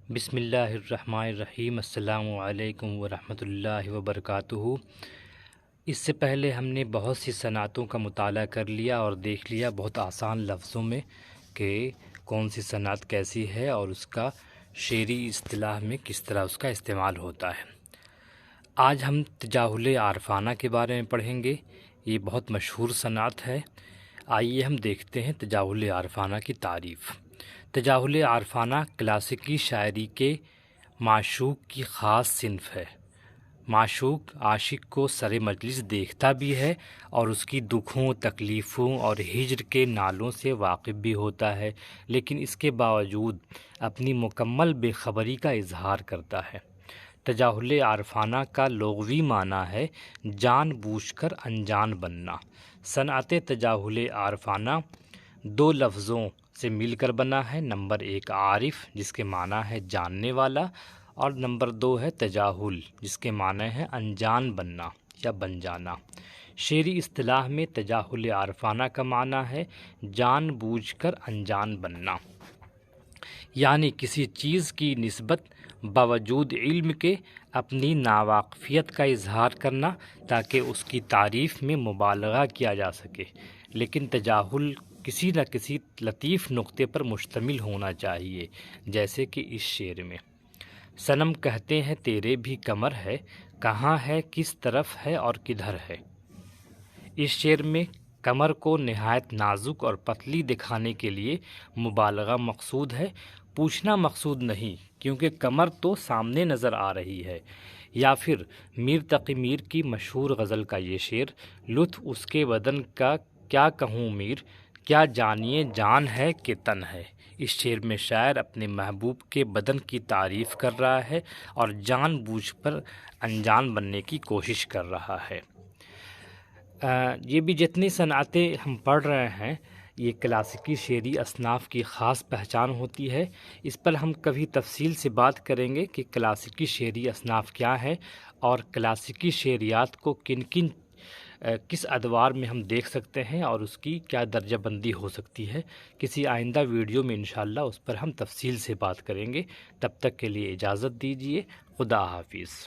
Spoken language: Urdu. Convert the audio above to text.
بسم اللہ الرحمن الرحیم۔ السلام علیکم ورحمۃ اللہ وبرکاتہ۔ اس سے پہلے ہم نے بہت سی صنعتوں کا مطالعہ کر لیا اور دیکھ لیا بہت آسان لفظوں میں کہ کون سی صنعت کیسی ہے اور اس کا شعری اصطلاح میں کس طرح اس کا استعمال ہوتا ہے۔ آج ہم تجاہل عارفانہ کے بارے میں پڑھیں گے۔ یہ بہت مشہور صنعت ہے۔ آئیے ہم دیکھتے ہیں تجاہل عارفانہ کی تعریف۔ تجاہل عارفانہ کلاسیکی شاعری کے معشوق کی خاص صنف ہے۔ معشوق عاشق کو سر مجلس دیکھتا بھی ہے اور اس کی دکھوں، تکلیفوں اور ہجر کے نالوں سے واقف بھی ہوتا ہے، لیکن اس کے باوجود اپنی مکمل بے خبری کا اظہار کرتا ہے۔ تجاہل عارفانہ کا لغوی معنی ہے جان بوجھ کر انجان بننا۔ صنعت تجاہل عارفانہ دو لفظوں سے مل کر بنا ہے۔ نمبر 1 عارف، جس کے معنی ہے جاننے والا، اور نمبر 2 ہے تجاہل، جس کے معنی ہے انجان بننا یا بن جانا۔ شعری اصطلاح میں تجاہل عارفانہ کا معنی ہے جان بوجھ کر انجان بننا، یعنی کسی چیز کی نسبت باوجود علم کے اپنی ناواقفیت کا اظہار کرنا تاکہ اس کی تعریف میں مبالغہ کیا جا سکے، لیکن تجاہل کسی نہ کسی لطیف نقطے پر مشتمل ہونا چاہیے، جیسے کہ اس شعر میں صنم کہتے ہیں تیرے بھی کمر ہے، کہاں ہے، کس طرف ہے اور کدھر ہے۔ اس شعر میں کمر کو نہایت نازک اور پتلی دکھانے کے لیے مبالغہ مقصود ہے، پوچھنا مقصود نہیں، کیونکہ کمر تو سامنے نظر آ رہی ہے۔ یا پھر میر تقی میر کی مشہور غزل کا یہ شعر، لطف اس کے بدن کا کیا کہوں میر، کیا جانیے جان ہے کہ تن ہے۔ اس شعر میں شاعر اپنے محبوب کے بدن کی تعریف کر رہا ہے اور جان بوجھ پر انجان بننے کی کوشش کر رہا ہے۔ یہ بھی جتنی صنعتیں ہم پڑھ رہے ہیں، یہ کلاسیکی شعری اصناف کی خاص پہچان ہوتی ہے۔ اس پر ہم کبھی تفصیل سے بات کریں گے کہ کلاسیکی شعری اصناف کیا ہے اور کلاسیکی شعریات کو کس ادوار میں ہم دیکھ سکتے ہیں اور اس کی کیا درجہ بندی ہو سکتی ہے۔ کسی آئندہ ویڈیو میں انشاءاللہ اس پر ہم تفصیل سے بات کریں گے۔ تب تک کے لیے اجازت دیجیے۔ خدا حافظ۔